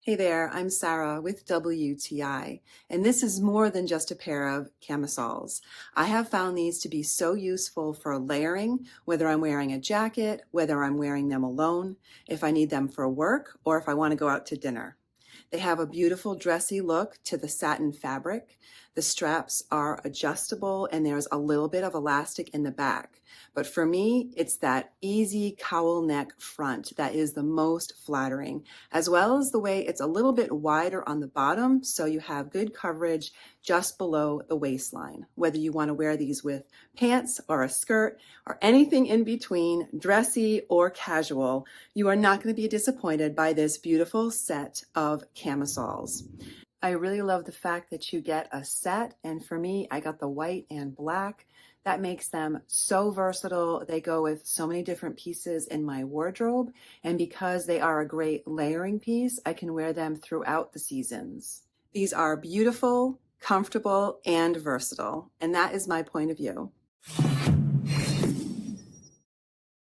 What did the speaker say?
Hey there, I'm Sarah with WTI, and this is more than just a pair of camisoles. I have found these to be so useful for layering, whether I'm wearing a jacket, whether I'm wearing them alone, if I need them for work, or if I want to go out to dinner. They have a beautiful dressy look to the satin fabric. The straps are adjustable and there's a little bit of elastic in the back. But for me, it's that easy cowl neck front that is the most flattering, as well as the way it's a little bit wider on the bottom, so you have good coverage just below the waistline. Whether you want to wear these with pants or a skirt or anything in between, dressy or casual, you are not going to be disappointed by this beautiful set of camisoles. I really love the fact that you get a set, and for me, I got the white and black. That makes them so versatile. They go with so many different pieces in my wardrobe, and because they are a great layering piece, I can wear them throughout the seasons. These are beautiful, comfortable, and versatile, and that is my point of view.